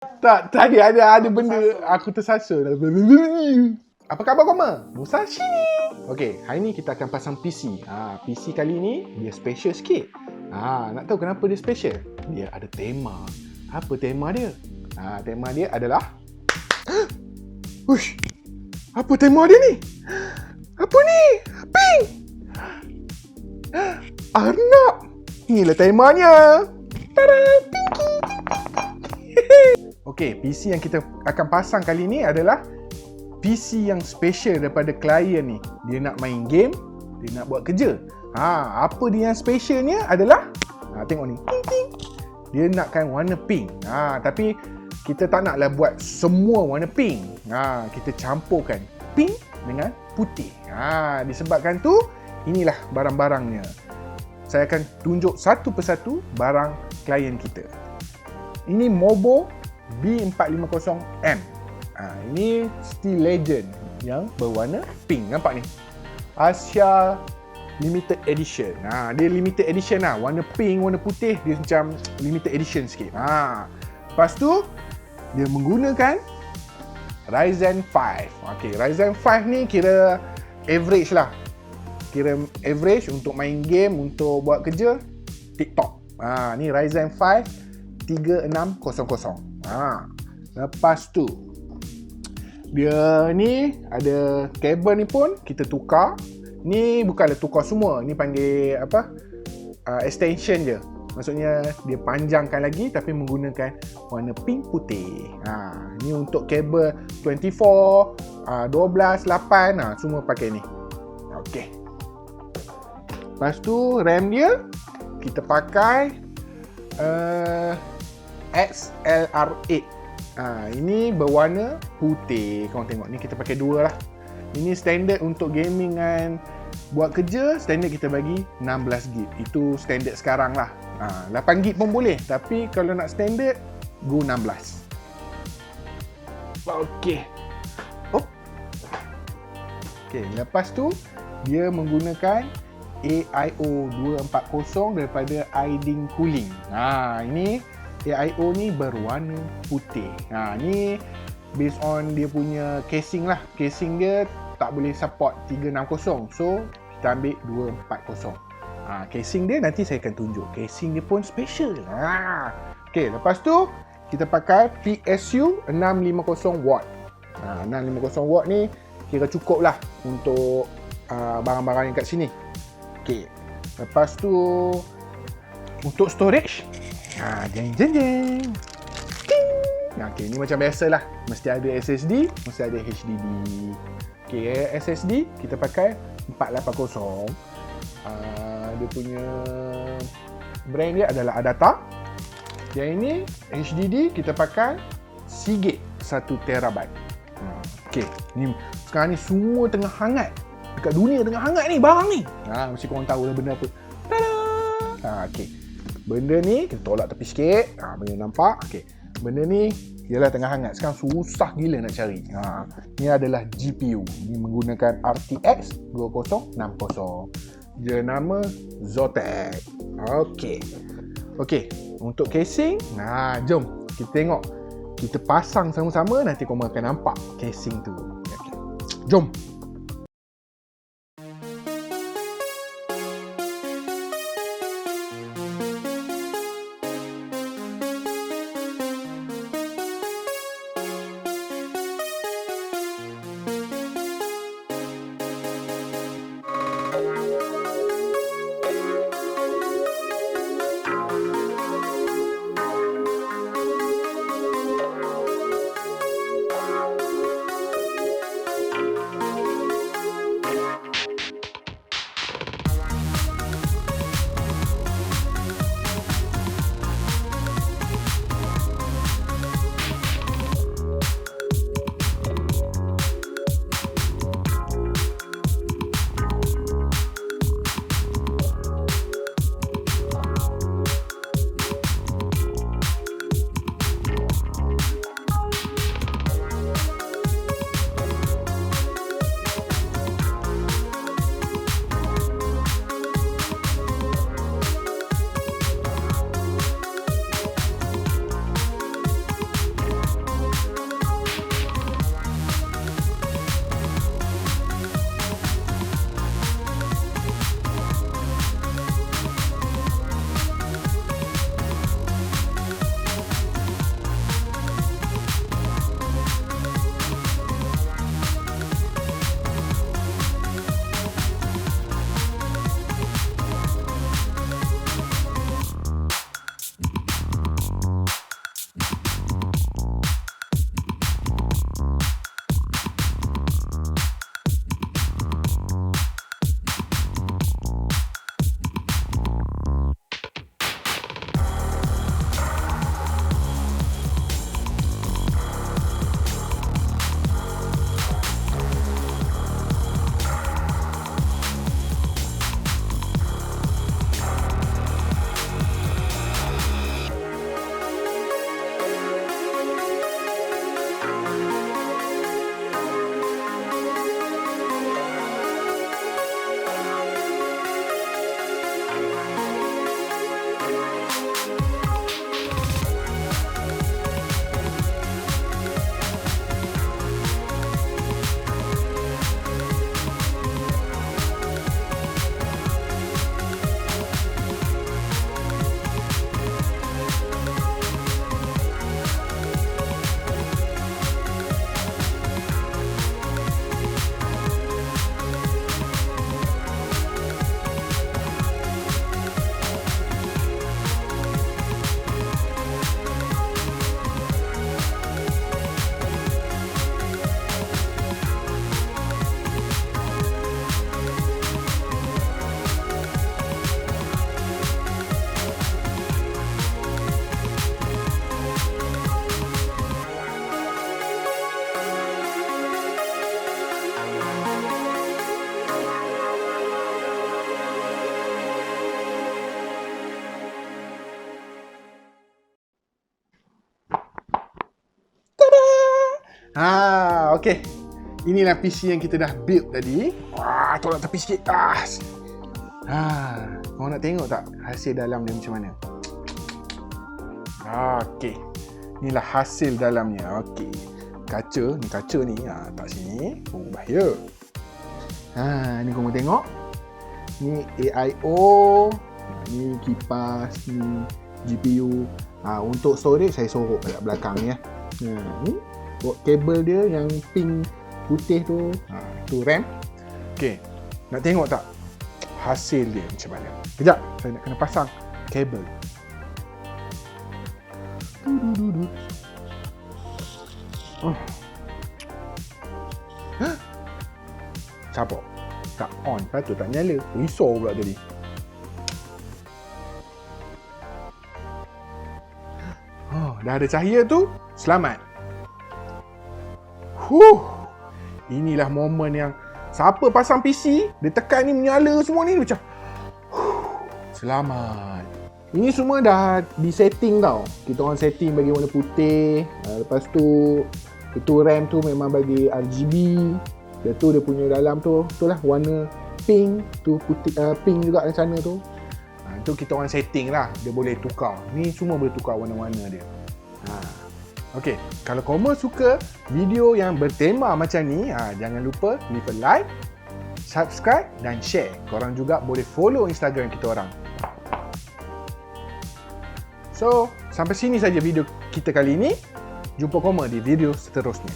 Tak, tadi ada benda aku tersasul. Apa khabar Koma? Musashi ni. Okey, hari ni kita akan pasang PC. PC kali ni dia special sikit. Nak tahu kenapa dia special? Dia ada tema. Apa tema dia? Tema dia adalah Ush. Apa tema dia ni? Apa ni? Pink. Arnab. Inilah temanya. Tada, Pinky. Okey, PC yang kita akan pasang kali ni adalah PC yang special daripada klien ni. Dia nak main game, dia nak buat kerja. Apa dia yang specialnya adalah tengok ni. Ting ting. Dia nakkan warna pink. Tapi kita tak naklah buat semua warna pink. Kita campurkan pink dengan putih. Disebabkan tu inilah barang-barangnya. Saya akan tunjuk satu persatu barang klien kita. Ini Mobo B450M. Ini Steel Legend yang berwarna pink. Nampak ni? Asia Limited Edition. Dia limited edition lah. Warna pink, warna putih. Dia macam limited edition sikit. Lepas tu, dia menggunakan Ryzen 5. Okay, Ryzen 5 ni kira average lah. Kira average untuk main game, untuk buat kerja, TikTok. Ni Ryzen 5 3600. Lepas tu dia ni ada kabel ni pun kita tukar. Ni bukanlah tukar semua, ni panggil apa? Extension je. Maksudnya dia panjangkan lagi tapi menggunakan warna pink putih. Ni untuk kabel 24, 12, 8, semua pakai ni. Okey. Lepas tu RAM dia kita pakai XLR8. Ini berwarna putih. Korang tengok ni kita pakai dua lah. Ini standard untuk gaming dan buat kerja. Standard kita bagi 16GB. Itu standard sekarang lah. 8GB pun boleh. Tapi kalau nak standard, go 16. Okey. Okey, lepas tu dia menggunakan AIO 240 daripada Aiding Cooling. Ini AIO ni berwarna putih. Ni based on dia punya casing lah. Casing dia tak boleh support 360. So, kita ambil 240. Casing dia nanti saya akan tunjuk. Casing dia pun special. Okay, lepas tu kita pakai PSU 650W. 650W ni kira cukup lah untuk barang-barang yang kat sini. Okay, lepas tu untuk storage, jeng jeng jeng. Okay, ni macam biasalah. Mesti ada SSD, mesti ada HDD. Okay, SSD kita pakai 480. Dia punya brand dia adalah Adata. Yang ini HDD kita pakai Seagate 1TB. Okay, ni sekarang ni semua tengah hangat. Dekat dunia tengah hangat ni barang ni. Mesti korang tahu lah benda apa. Tada! Okay. Benda ni kita tolak tepi sikit. Benda nampak. Okay. Benda ni ialah tengah hangat. Sekarang susah gila nak cari. Ni adalah GPU. Ni menggunakan RTX 2060. Dia nama Zotac. Okay. Okay. Untuk casing, jom kita tengok. Kita pasang sama-sama, nanti korang akan nampak casing tu. Okay. Jom. Okey. Inilah PC yang kita dah build tadi. Wah, tolak tepi sikit. Kau nak tengok tak hasil dalam dia macam mana? Okey. Inilah hasil dalamnya. Okey. Kaca ni. Tak sini. Oh, bahaya. Ni kau mau tengok. Ni AIO. Ni kipas, ni GPU. Untuk storage saya sorok kat belakang ni ya. Ni kabel dia yang pink putih tu. Tu RAM. Okey. Nak tengok tak hasil dia macam mana? Kejap, saya nak kena pasang kabel. Cabut. Tak on, patut tak nyala. Risau pula tadi. Dah ada cahaya tu, selamat. Inilah momen yang siapa pasang PC, dia tekan ni menyala semua ni macam selamat. Ini semua dah di setting tau. Kita orang setting bagi warna putih. Lepas tu itu RAM tu memang bagi RGB. Lepas tu dia punya dalam tu, itulah warna pink tu, putih, pink juga di sana tu. Itu kita orang setting lah. Dia boleh tukar. Ni semua boleh tukar warna-warna dia. Okey, kalau korang suka video yang bertema macam ni, jangan lupa leave a like, subscribe dan share. Korang juga boleh follow Instagram kita orang. So, sampai sini saja video kita kali ini. Jumpa korang di video seterusnya.